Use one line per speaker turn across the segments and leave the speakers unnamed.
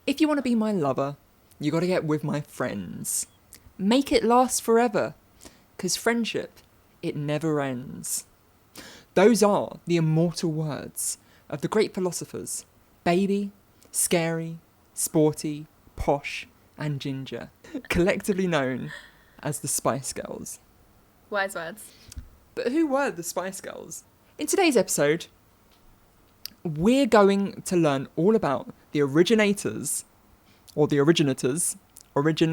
If you want to be my lover, you got to get with my friends. Make it last forever, 'cause friendship, it never ends. Those are the immortal words of the great philosophers, Baby, Scary, Sporty, Posh, and Ginger, collectively known as the Spice Girls.
Wise words.
But who were the Spice Girls? In today's episode, we're going to learn all about the originators, or the originators, we're going to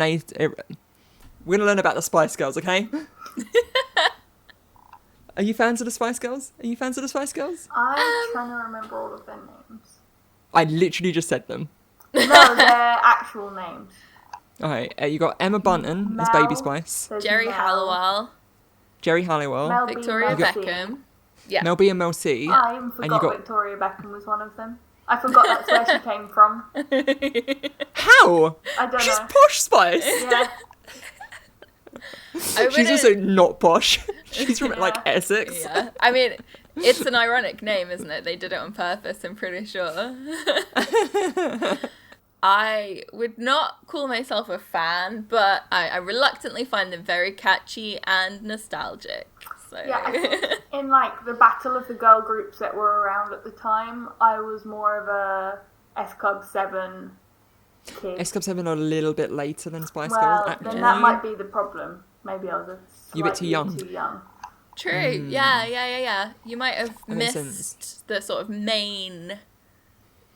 learn about the Spice Girls, okay? Are you fans of the Spice Girls?
I'm trying to remember all of their names.
I literally just said them.
No, their actual names.
Alright, you got Emma Bunton as
Mel,
Baby Spice.
there's
Jerry
Mel,
Halliwell.
Jerry Halliwell.
Mel B,
Victoria
Mel C.
Beckham. Yeah.
Mel B and Mel C.
I even forgot
got-
Victoria Beckham was one of them. I forgot that's where she came from.
How?
I don't
She's
know.
Posh Spice.
Yeah.
She's also not posh. She's from like Essex.
Yeah. I mean, it's an ironic name, isn't it? They did it on purpose, I'm pretty sure. I would not call myself a fan, but I reluctantly find them very catchy and nostalgic. So.
Yeah, I think in like the battle of the girl groups that were around at the time, I was more of a S Club 7 kid.
S Club 7 are a little bit later than Spice
well,
Girls, actually.
then that might be the problem. Maybe I was
You a bit too young.
Too young.
True. Yeah. You might have
That makes
missed the sort of main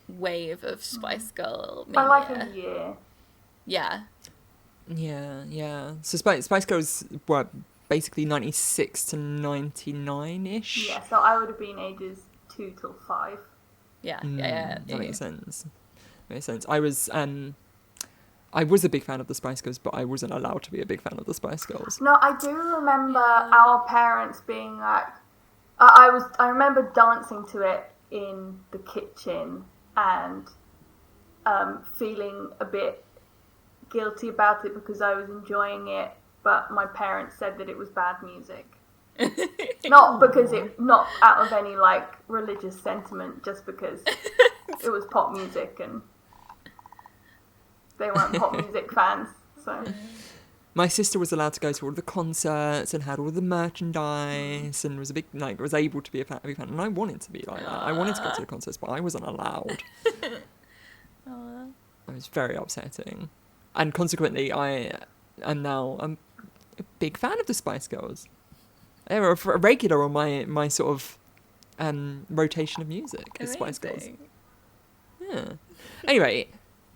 wave of Spice Girl
By
mania.
like a year.
Yeah.
Yeah. So Spice Girls were basically 96 to 99-ish.
Yeah, so I would have been ages 2 till 5.
Yeah.
That makes sense. I was a big fan of the Spice Girls, but I wasn't allowed to be a big fan of the Spice Girls.
No, I do remember our parents being like, I remember dancing to it in the kitchen and feeling a bit guilty about it because I was enjoying it, but my parents said that it was bad music. Not out of any like religious sentiment, just because it was pop music and they weren't pop music fans. So
My sister was allowed to go to all the concerts and had all the merchandise and was able to be a big fan. And I wanted to be like that. I wanted to go to the concerts, but I wasn't allowed. It was very upsetting. And consequently, I am now a big fan of the Spice Girls. They were a regular on my sort of rotation of music, the Spice Girls. Yeah. Anyway,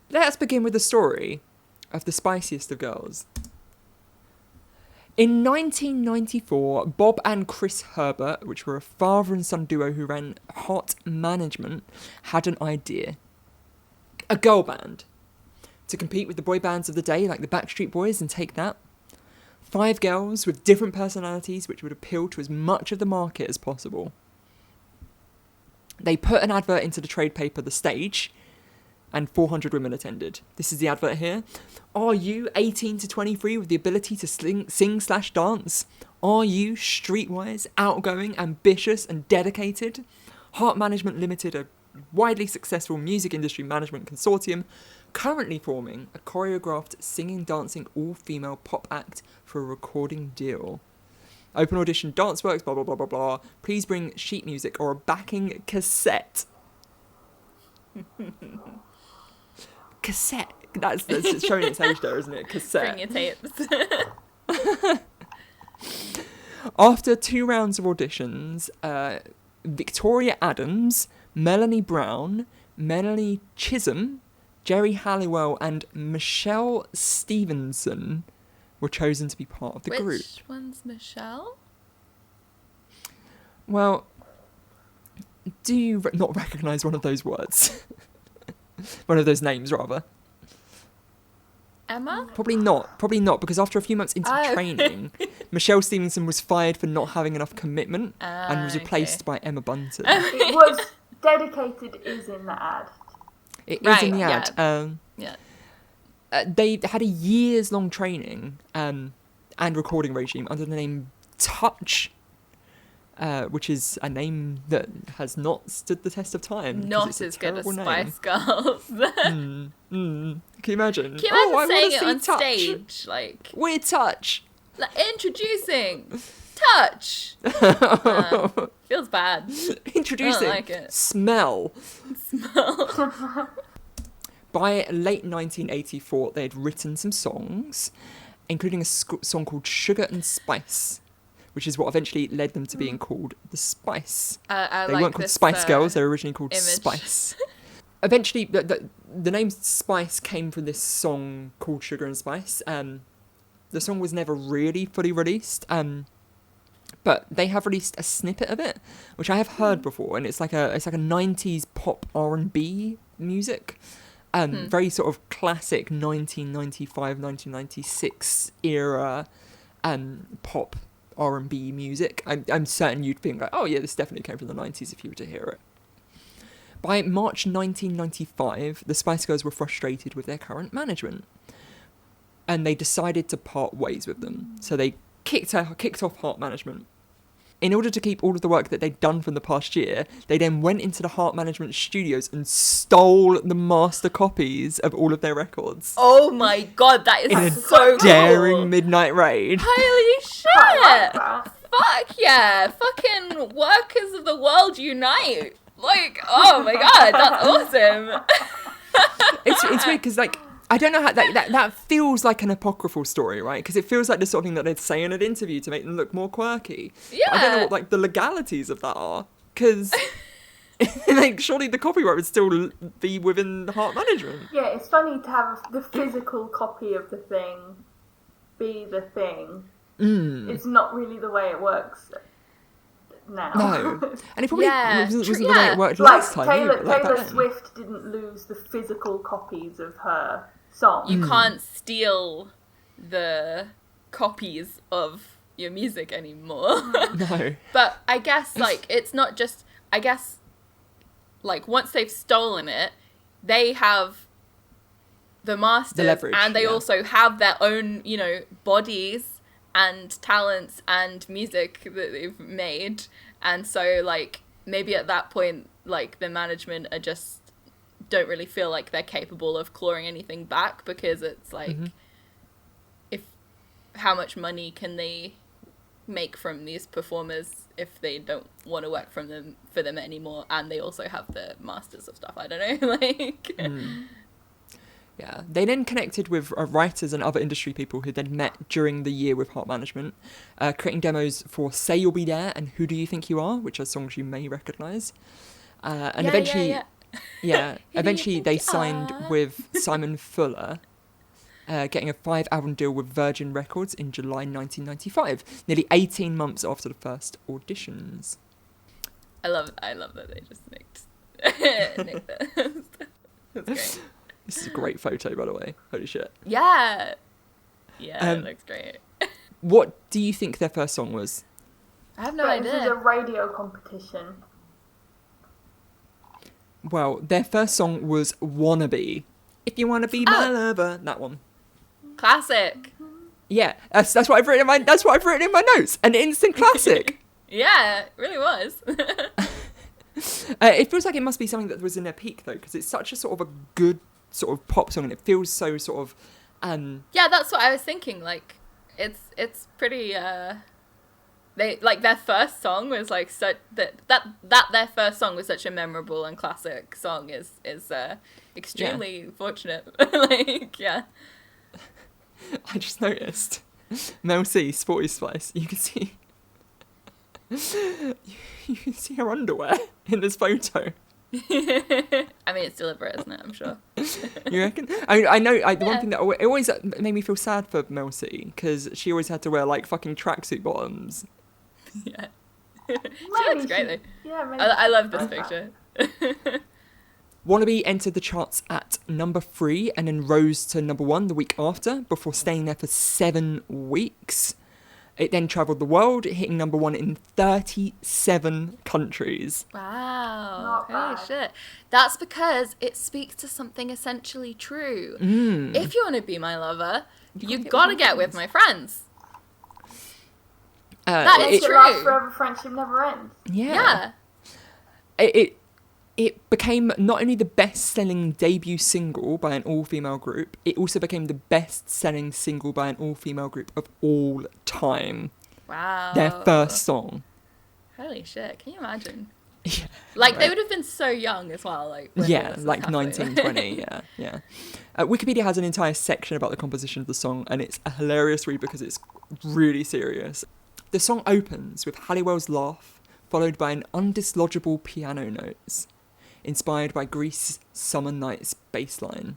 let us begin with the story of the spiciest of girls. In 1994, Bob and Chris Herbert, which were a father and son duo who ran Hot Management, had an idea. A girl band. To compete with the boy bands of the day like the Backstreet Boys and Take That. 5 girls with different personalities which would appeal to as much of the market as possible. They put an advert into the trade paper The Stage, and 400 women attended. This is the advert here. Are you 18 to 23 with the ability to sing/dance? Are you streetwise, outgoing, ambitious, and dedicated? Heart Management Limited, a widely successful music industry management consortium, currently forming a choreographed singing, dancing, all-female pop act for a recording deal. Open audition, dance works, blah, blah, blah, blah, blah. Please bring sheet music or a backing cassette. Cassette. That's showing its age there, isn't it? Cassette.
Bring your tapes.
After 2 rounds of auditions, Victoria Adams, Melanie Brown, Melanie Chisholm, Jerry Halliwell, and Michelle Stevenson were chosen to be part of the group.
Which one's Michelle?
Well, do you not recognise one of those words? One of those names, rather.
Emma?
Probably not, because after a few months into training, Michelle Stevenson was fired for not having enough commitment and was replaced by Emma Bunton.
it was dedicated is in the ad.
It is in the ad.
Yeah.
They had a years-long training and recording regime under the name Touch, which is a name that has not stood the test of time. 'cause
Not
it's a
as good as
terrible name.
Spice Girls.
Can you imagine?
Can you
I
imagine
wanna
saying it
see
on
Touch.
stage? Like,
We're Touch.
introducing Touch. Feels bad.
Introducing
like it.
Smell.
Smell.
By late 1984, they had written some songs, including a song called Sugar and Spice, which is what eventually led them to being called the Spice.
I
They
like
weren't called
this,
Spice Girls, they were originally called
image.
Spice. Eventually, the name Spice came from this song called Sugar and Spice. The song was never really fully released, but they have released a snippet of it, which I have heard before, and it's like a 90s pop R&B music. Very sort of classic 1995, 1996 era pop R&B music. I'm certain you'd think like, oh yeah, this definitely came from the 90s if you were to hear it. By March 1995, the Spice Girls were frustrated with their current management, and they decided to part ways with them. So they kicked off Heart Management. In order to keep all of the work that they'd done from the past year, they then went into the Heart Management studios and stole the master copies of all of their records.
Oh my god, that
In a
is so
daring
cool.
midnight raid.
Holy shit!
I like that.
Fuck yeah! Fucking workers of the world unite! Like, oh my god, that's awesome!
It's weird because like I don't know how that feels like an apocryphal story, right? Because it feels like the sort of thing that they'd say in an interview to make them look more quirky.
Yeah.
I don't know what like the legalities of that are, because like surely the copyright would still be within the Heart Management.
Yeah, it's funny to have the physical copy of the thing be the thing. It's not really the way it works now.
No, and it probably
Yeah,
wasn't
true,
the way
yeah.
it worked
Like
last time.
Taylor,
either, like
Taylor
back then.
Swift didn't lose the physical copies of her songs.
You can't steal the copies of your music anymore.
No.
But I guess, like, it's not just... I guess, like, once they've stolen it, they have the masters.
The leverage,
and they
yeah.
also have their own, you know, bodies and talents and music that they've made. And so, like, maybe at that point, like, the management are just... don't really feel like they're capable of clawing anything back, because it's like, if how much money can they make from these performers if they don't want to work for them anymore, and they also have the masters of stuff. I don't know. Like,
Yeah, they then connected with writers and other industry people who they'd met during the year with Heart Management, creating demos for Say You'll Be There and Who Do You Think You Are, which are songs you may recognise. And eventually, eventually they signed with Simon Fuller, getting a 5-album deal with Virgin Records in July 1995, nearly 18 months after the first auditions.
I love that they just nicked that. That's great.
This is a great photo, by the way. Holy shit.
Yeah, it looks great.
What do you think their first song was?
I have no
But this is a
idea.
radio competition.
Well, their first song was Wannabe. If you want to be my lover. That one.
Classic.
Yeah, that's what I've written in my notes. An instant classic.
Yeah, it really was.
It feels like it must be something that was in their peak though, because it's such a sort of a good sort of pop song, and it feels so sort of
Yeah, that's what I was thinking. Like, it's pretty. They like their first song was like such that their first song was such a memorable and classic song is extremely fortunate. Like, yeah.
I just noticed Mel C, Sporty Spice. You can see you can see her underwear in this photo.
I mean, it's deliberate, isn't it? I'm sure.
You reckon? I know. The one thing that it always made me feel sad for Mel C, because she always had to wear like fucking tracksuit bottoms.
Yeah.
Maybe
She looks great though.
Yeah, maybe
I love
she
this
does
picture.
Wannabe entered the charts at number 3 and then rose to number 1 the week after, before staying there for 7 weeks. It then travelled the world, hitting number 1 in 37 countries.
Wow.
Not
Holy
bad.
shit. That's because it speaks to something essentially true. If you want to be my lover, you gotta get with my friends. That is
Make it
true.
last forever, friendship never ends.
Yeah. It became not only the best-selling debut single by an all-female group, it also became the best-selling single by an all-female group of all time.
Wow.
Their first song.
Holy shit! Can you imagine?
Yeah,
Like they
right.
would have been so young as well. Like when all
Yeah,
this was
like
happening.
19, 20, yeah. Wikipedia has an entire section about the composition of the song, and it's a hilarious read because it's really serious. The song opens with Halliwell's laugh, followed by an undislodgeable piano notes, inspired by Greece's Summer Nights bass line.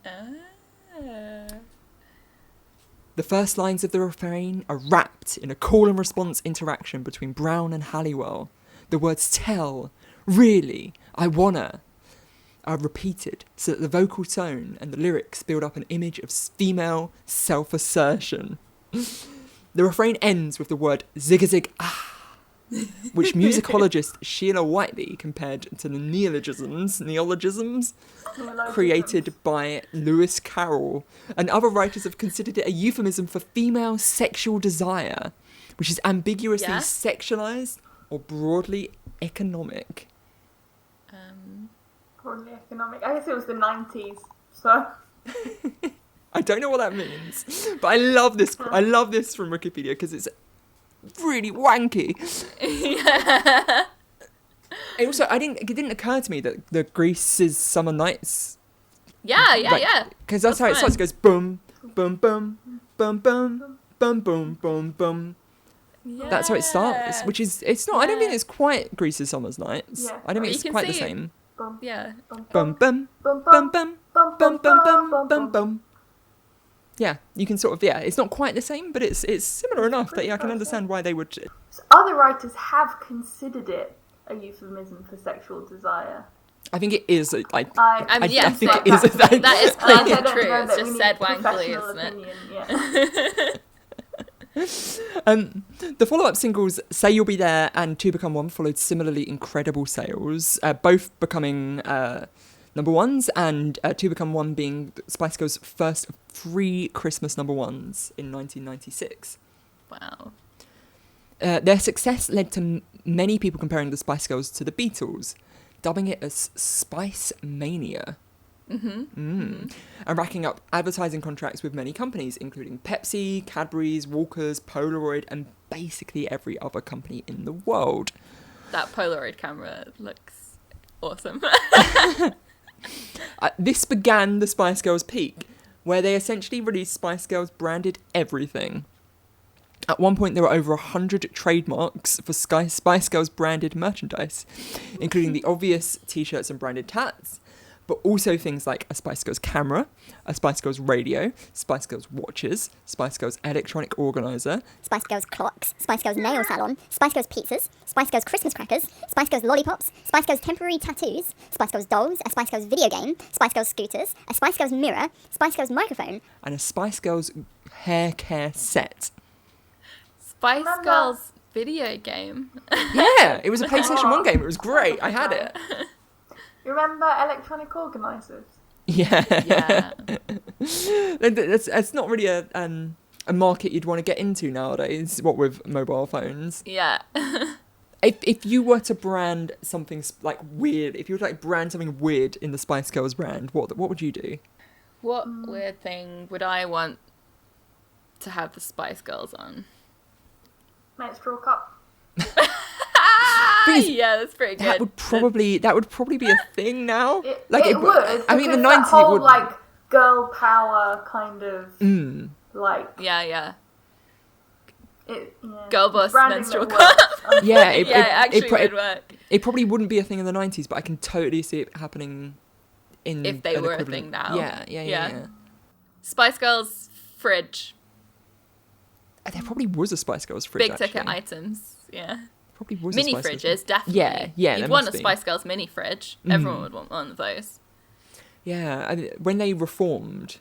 The first lines of the refrain are wrapped in a call and response interaction between Brown and Halliwell. The words tell, really, I wanna, are repeated so that the vocal tone and the lyrics build up an image of female self-assertion. The refrain ends with the word zig-a-zig ah, which musicologist Sheila Whiteley compared to the neologisms created by Lewis Carroll, and other writers have considered it a euphemism for female sexual desire, which is ambiguously
Yeah.
sexualized or broadly economic.
Probably economic. I guess it was the 90s, so...
I don't know what that means, but I love this. I love this from Wikipedia because it's really wanky.
Yeah.
It also, it didn't occur to me that the Greece's Summer Nights.
Yeah.
Because that's how it starts. It goes boom, boom, boom, boom, boom, boom, boom, boom, boom. That's how it starts. Which is, it's not. I don't think it's quite Greece's Summer's Nights.
Yeah.
I don't think
You
it's
can
quite the
see-
same.
Bum,
Yeah.
Boom, boom,
bum,
boom,
bum,
boom,
bum,
boom, boom, boom, boom,
bum.
boom. Yeah, you can sort of, it's not quite the same, but it's similar enough that I can understand why they would.
So other writers have considered it a euphemism for sexual desire.
I think it is. I think
yes,
it
yeah.
is.
That is
I
clearly
don't
true.
know
It's
that we
just
need
said
professional
wankily, isn't it?
opinion, yeah.
The follow-up singles "Say You'll Be There" and "Two Become One" followed similarly incredible sales, both becoming number ones, and "Two Become One" being Spice Girls' first 3 Christmas number ones in 1996.
Wow.
Their success led to many people comparing the Spice Girls to the Beatles, dubbing it as Spice Mania. And racking up advertising contracts with many companies, including Pepsi, Cadbury's, Walker's, Polaroid, and basically every other company in the world.
That Polaroid camera looks awesome.
This began the Spice Girls peak, where they essentially released Spice Girls branded everything. At one point, there were over 100 trademarks for Spice Girls branded merchandise, including the obvious t-shirts and branded tats, but also things like a Spice Girls camera, a Spice Girls radio, Spice Girls watches, Spice Girls electronic organizer,
Spice Girls clocks, Spice Girls nail salon, Spice Girls pizzas, Spice Girls Christmas crackers, Spice Girls lollipops, Spice Girls temporary tattoos, Spice Girls dolls, a Spice Girls video game, Spice Girls scooters, a Spice Girls mirror, Spice Girls microphone,
and a Spice Girls hair care set.
Spice
Remember-
Girls video game.
Yeah, it was a PlayStation 1 game. It was great. I had it.
You remember electronic organisers?
Yeah.
Yeah.
It's not really a market you'd want to get into nowadays, what with mobile phones.
Yeah.
If you were to brand something like weird, if you were to like brand something weird in the Spice Girls brand, what would you do?
What weird thing would I want to have the Spice Girls on?
Menstrual cup.
Because
Yeah, that's pretty good.
that would probably be a thing now.
It
would. I mean, the
because
90s
that whole,
would.
like, girl power kind of, like,
Yeah.
branding
Girl boss
that
menstrual
works.
cup.
Yeah,
It actually would work.
It probably wouldn't be a thing in the 90s, but I can totally see it happening in
If they
an
were a
equivalent-
thing now.
Yeah.
Spice Girls fridge.
There probably was a Spice Girls fridge.
Big ticket
actually.
items. Yeah.
Probably was
Mini
a Spice Girls
fridges, definitely.
Yeah, there
You'd want
must
a
be.
Spice Girls mini fridge. Everyone would want one of those.
Yeah, when they reformed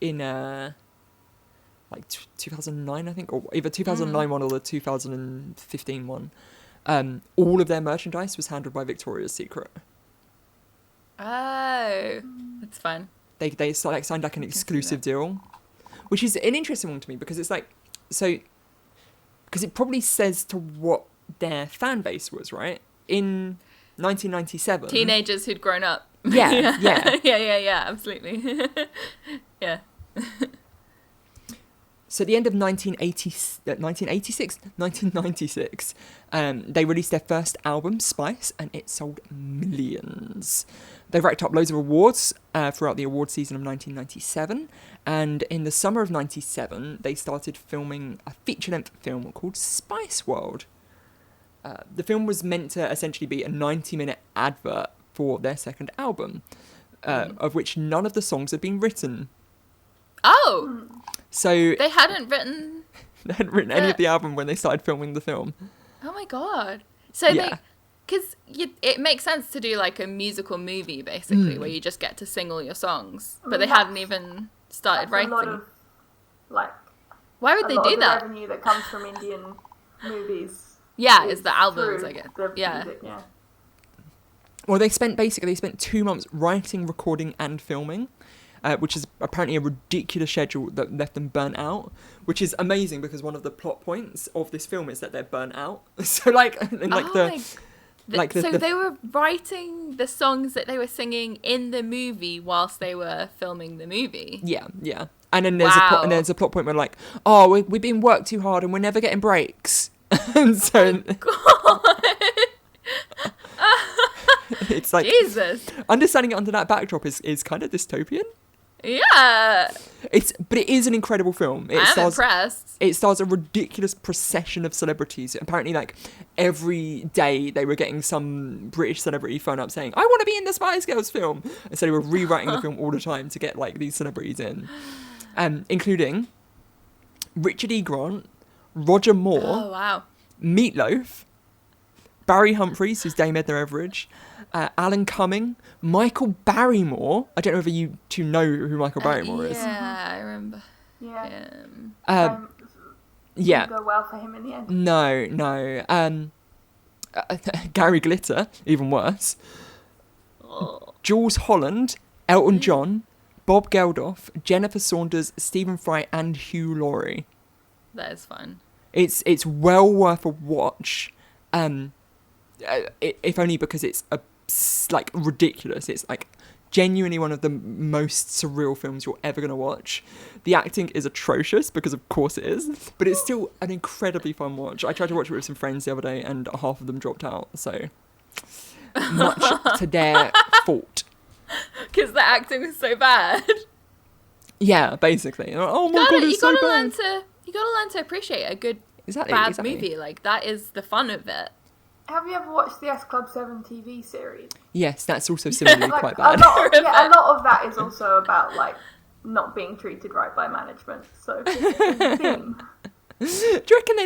in like 2009, I think, or either 2009 one or the 2015 one, all of their merchandise was handled by Victoria's Secret.
Oh, that's fun.
They signed like an exclusive deal, which is an interesting one to me because it's like, so because it probably says to what their fan base was, right? In 1997.
Teenagers who'd grown up.
Yeah, yeah.
yeah, absolutely. Yeah.
So at the end of 1996, they released their first album, Spice, and it sold millions. They racked up loads of awards throughout the award season of 1997, and in the summer of 97, they started filming a feature-length film called Spice World. The film was meant to essentially be a 90-minute advert for their second album, of which none of the songs had been written.
Oh!
So
They hadn't written
any of the album when they started filming the film.
Oh my god. So
Yeah.
because it makes sense to do like a musical movie basically where you just get to sing all your songs,
I
but
mean,
they hadn't even started
That's
writing.
a lot of, like,
Why would
a
they
lot
do
of the
that?
revenue that comes from Indian movies.
Yeah, is the albums,
through
I guess.
the
Yeah.
music, yeah.
Well, they spent 2 months writing, recording, and filming, which is apparently a ridiculous schedule that left them burnt out, which is amazing because one of the plot points of this film is that they're burnt out. So, like, and like
so they were writing the songs that they were singing in the movie whilst they were filming the movie.
yeah. And then there's a plot point where like, oh, we've been worked too hard and we're never getting breaks. And so it's like
Jesus.
understanding it under that backdrop is kind of dystopian.
Yeah.
But it is an incredible film.
I'm impressed.
It stars a ridiculous procession of celebrities. Apparently, like, every day they were getting some British celebrity phone up saying, I want to be in the Spice Girls film. And so they were rewriting the film all the time to get, like, these celebrities in. Including Richard E. Grant, Roger Moore,
Oh, wow.
Meatloaf, Barry Humphries, who's Dame Edna Everage, Alan Cumming, Michael Barrymore. I don't know whether you two know who Michael Barrymore is.
Yeah, I remember.
Yeah.
him.
Yeah.
Didn't go well for him in the end.
No. Gary Glitter, even worse.
Oh.
Jules Holland, Elton John, Bob Geldof, Jennifer Saunders, Stephen Fry, and Hugh Laurie.
That is fun.
It's well worth a watch. If only because it's like ridiculous. It's like genuinely one of the most surreal films you're ever gonna watch. The acting is atrocious because of course it is, but it's still an incredibly fun watch. I tried to watch it with some friends the other day and half of them dropped out, so much to their fault.
Because the acting was so bad.
Yeah, basically. Oh my god, it's so bad.
You gotta learn to appreciate a good
Exactly.
movie. Like, that is the fun of it.
Have you ever watched the S Club 7 TV series?
Yes, that's also similarly
Like,
quite bad.
a lot of that is also about, like, not being treated right by management. So, it's a theme.
Do you reckon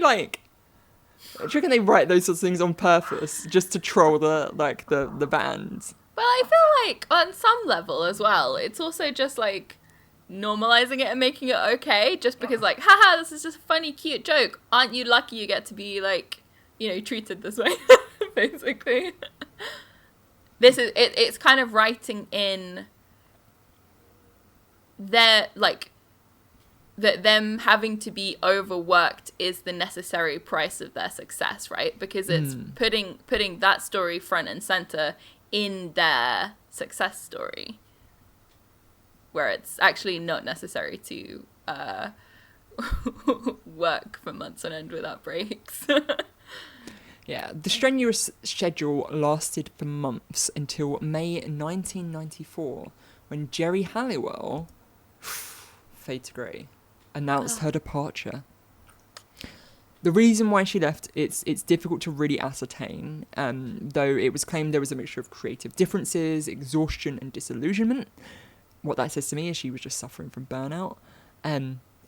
they write those sorts of things on purpose just to troll the bands?
But I feel like on some level as well, it's also just like normalizing it and making it okay, just because like, haha, this is just a funny, cute joke. Aren't you lucky you get to be like, you know, treated this way, basically. This is it's kind of writing in their like that them having to be overworked is the necessary price of their success, right? Because it's putting that story front and center in their success story, where it's actually not necessary to work for months on end without breaks.
Yeah, the strenuous schedule lasted for months until May 1994, when Geri Halliwell, fade to grey, announced her departure. The reason why she left, it's difficult to really ascertain, though it was claimed there was a mixture of creative differences, exhaustion and disillusionment. What that says to me is she was just suffering from burnout,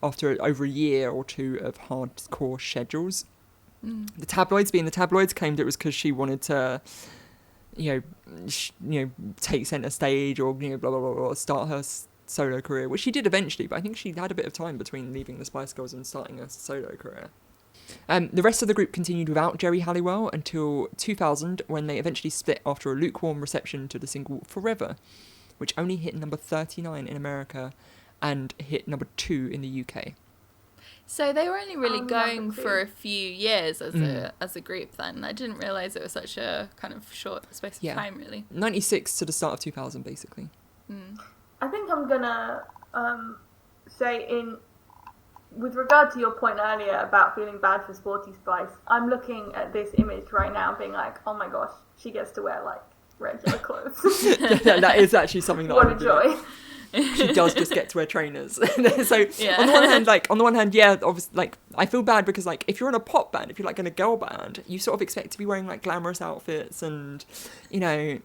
after over a year or two of hardcore schedules. The tabloids claimed it was because she wanted to, take centre stage or blah blah blah blah, start her solo career, which she did eventually. But I think she had a bit of time between leaving the Spice Girls and starting a solo career. The rest of the group continued without Geri Halliwell until 2000, when they eventually split after a lukewarm reception to the single "Forever," which only hit number 39 in America and hit number 2 in the UK.
So they were only really
Number
going
two.
for a few years as a group then. I didn't realise it was such a kind of short space of
Yeah.
time, really.
96 to the start of 2000, basically.
I think I'm gonna say with regard to your point earlier about feeling bad for Sporty Spice, I'm looking at this image right now being like, oh my gosh, she gets to wear like regular clothes.
Yeah, that is actually something that I
What a
would do.
joy.
She does just get to wear trainers. So
Yeah.
on the one hand, yeah, obviously, like, I feel bad because, like, if you're in a pop band, if you're like in a girl band, you sort of expect to be wearing like glamorous outfits and, you know,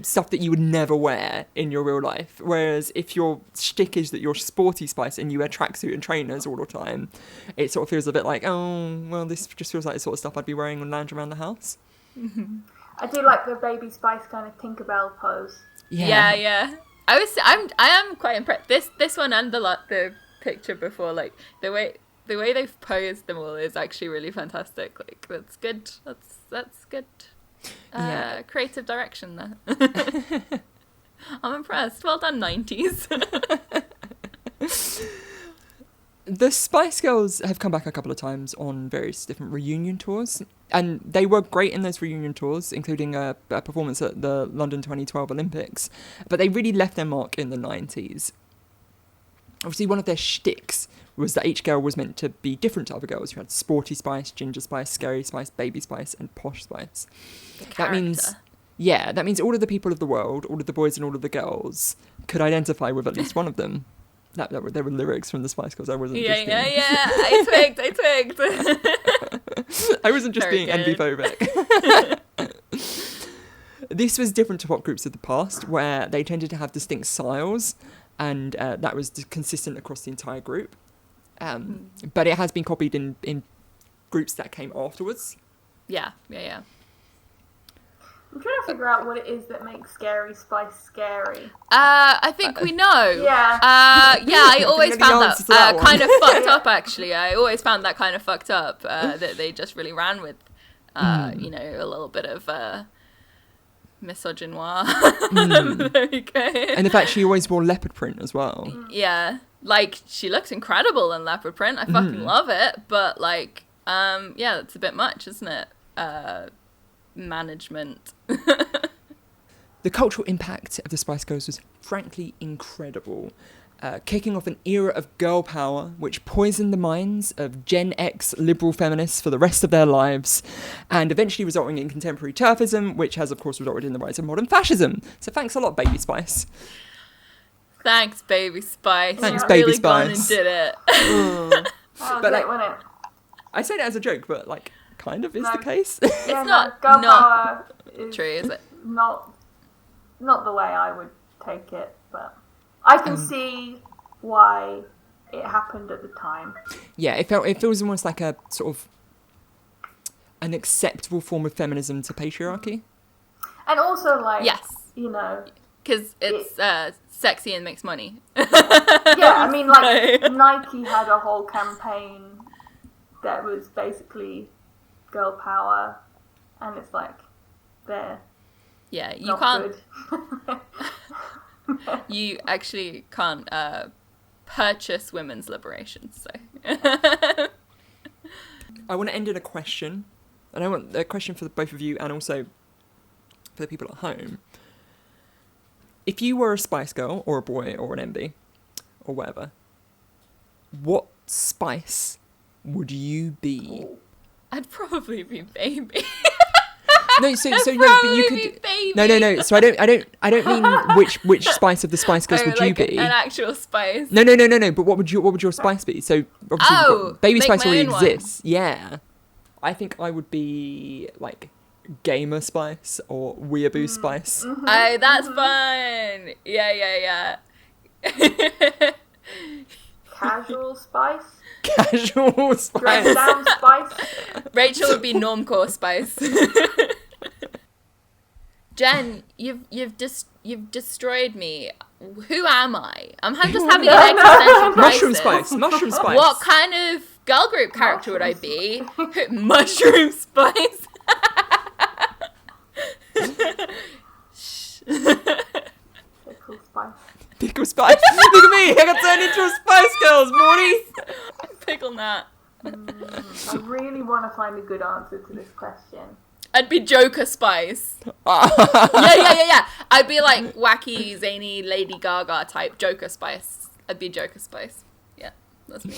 stuff that you would never wear in your real life. Whereas if your shtick is that you're Sporty Spice and you wear tracksuit and trainers all the time, it sort of feels a bit like, oh, well, this just feels like the sort of stuff I'd be wearing and lounge around the house.
I do like the Baby Spice kind of Tinkerbell pose.
Yeah. I am quite impressed. This one and the picture before, like the way they've posed them all is actually really fantastic. Like that's good. That's good.
Yeah.
Creative direction there. I'm impressed. Well done, 90s.
The Spice Girls have come back a couple of times on various different reunion tours, and they were great in those reunion tours, including a performance at the London 2012 Olympics, but they really left their mark in the 90s. Obviously, one of their shticks was that each girl was meant to be different to other girls. You had Sporty Spice, Ginger Spice, Scary Spice, Baby Spice, and Posh Spice. That means all of the people of the world, all of the boys and all of the girls, could identify with at least one of them. There were lyrics from the Spice Girls. I wasn't just being...
I twigged.
I wasn't just
Very
being
good.
envy-phobic. This was different to pop groups of the past, where they tended to have distinct styles, and that was consistent across the entire group. But it has been copied in groups that came afterwards.
Yeah.
I'm trying to figure out what it is that makes Scary Spice scary.
I think we know.
Yeah.
I always
know the
found
answer to
that,
that one.
kind of fucked up, actually. I always found that kind of fucked up, that they just really ran with, a little bit of misogynoir. There you go.
And the fact she always wore leopard print as well.
Yeah. Like, she looks incredible in leopard print. I fucking love it. But, like, that's a bit much, isn't it? Management.
The cultural impact of the Spice Girls was frankly incredible, kicking off an era of girl power which poisoned the minds of Gen X liberal feminists for the rest of their lives, and eventually resulting in contemporary turfism, which has of course resulted in the rise of modern fascism. So thanks a lot, Baby Spice.
Thanks, Baby Spice.
Thanks,
You
Baby
really gone
Spice.
and did it.
That was
But,
it,
like,
wasn't it?
I say that as a joke, but like kind of is
No.
the case.
Yeah,
not-
girl
not
power is
True, is it?
not the way I would take it, but I can see why it happened at the time.
Yeah, it feels almost like a sort of an acceptable form of feminism to patriarchy.
And also, like,
Yes.
you know,
Because it's sexy and makes money.
yeah, I mean, like, Nike had a whole campaign that was basically girl power, and it's like, they're
Yeah, you
not
can't.
good.
You actually can't purchase women's liberation. So.
I want to end in a question, and I want a question for both of you and also for the people at home. If you were a Spice Girl or a boy or an MB or whatever, what spice would you be?
I'd probably be Baby.
No, so no, but you
Probably
could.
be Baby.
No. So I don't mean which spice of the Spice Girls would
like
you be?
an actual spice.
No. But what would your spice be? So obviously, Baby
make
Spice
my
already
own one.
exists. Yeah, I think I would be like Gamer Spice or Weeaboo Spice.
Oh, that's fun. Yeah.
Casual Spice,
Casual
dress
Spice.
down Spice.
Rachel would be Normcore Spice. Jen, you've destroyed me. Who am I? I'm just having an existential
Mushroom
crisis.
Spice. Mushroom Spice.
What kind of girl group character would I be? Mushroom Spice.
Pickle Spice.
Pickle Spice. Look at me. I got turned into a Spice Girls, Morty.
Pickle Nat.
I really want to find a good answer to this question.
I'd be Joker Spice. Yeah. I'd be like wacky, zany Lady Gaga type Joker Spice. I'd be Joker Spice. Yeah, that's me.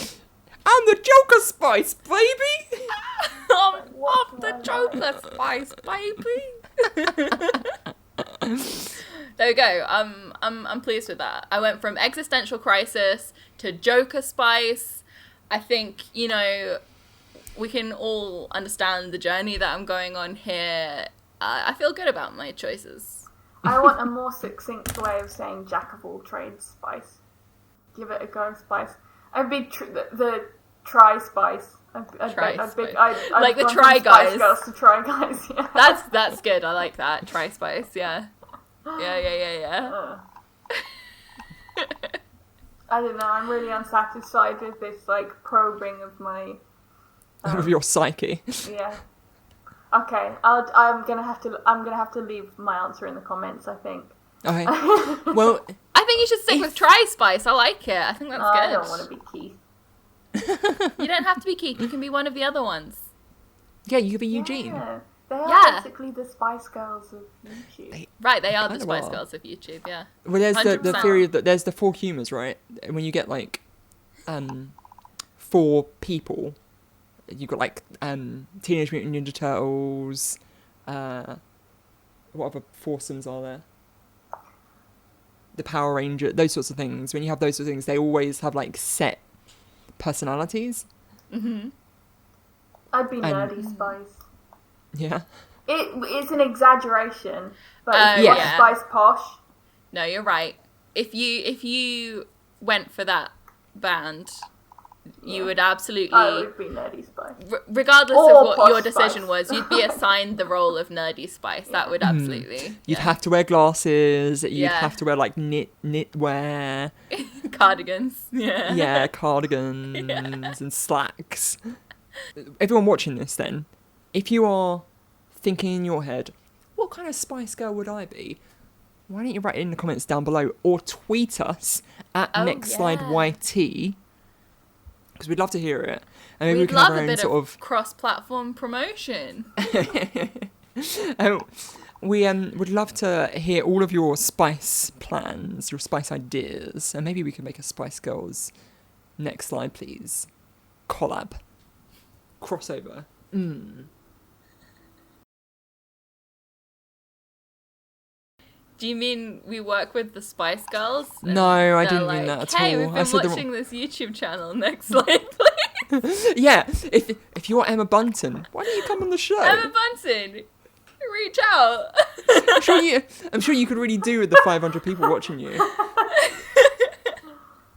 I'm the Joker Spice, baby!
I'm the Joker Spice, baby. There we go. I'm pleased with that. I went from existential crisis to Joker Spice. I think, you know, we can all understand the journey that I'm going on here. I feel good about my choices.
I want a more succinct way of saying jack of all trades Spice. Give it a go, Spice. I'd be the Try Spice. I'd
like the
gone
Try
from
Guys.
Spice Girls to Try Guys. Yeah.
That's good. I like that. Try Spice. Yeah. Yeah.
I don't know. I'm really unsatisfied with this like probing of my.
Of your psyche.
Yeah. Okay. I'm gonna have to leave my answer in the comments. I think.
Okay. Well,
I think you should stick with Try Spice. I like it. I think that's good.
I don't want to be Keith.
You don't have to be Keith. You can be one of the other ones.
yeah, you could be Eugene.
Yeah. They are
Yeah.
basically the Spice Girls of YouTube.
Right, they are the
Kinda
Spice
are.
Girls of YouTube, yeah.
Well, there's the
100%.
theory that there's the 4 humours, right? When you get like 4 people, you got like Teenage Mutant Ninja Turtles. What other foursomes are there? The Power Ranger, those sorts of things. When you have those sorts of things, they always have like set personalities.
Mm-hmm.
I'd be Nerdy Spice.
Yeah.
It's an exaggeration, but if you
yeah.
want Spice Posh.
No, you're right. If you went for that band, you would absolutely,
I would be Nerdy Spice.
regardless
Or
of what
Posh
your decision
Spice.
was, you'd be assigned the role of Nerdy Spice. That would absolutely.
You'd
yeah.
have to wear glasses. You'd
Yeah.
have to wear like knitwear.
Cardigans. Yeah.
Yeah, cardigans and slacks. Everyone watching this then, if you are thinking in your head, what kind of Spice Girl would I be? Why don't you write it in the comments down below or tweet us at NextSlideYT, because we'd love to hear it. And maybe we
We'd
can have
love
our
a
own
bit
sort
of cross-platform promotion.
We would love to hear all of your spice plans, your spice ideas, and maybe we can make a Spice Girls Next Slide Please collab. Crossover.
Do you mean we work with the Spice Girls? And
No, I
they're
didn't mean that at
hey,
all.
we've
I
been
said the wrong-
watching this YouTube channel. Next slide, please.
Yeah, if you're Emma Bunton, why don't you come on the show?
Emma Bunton, reach out.
I'm sure you could really do with the 500 people watching you.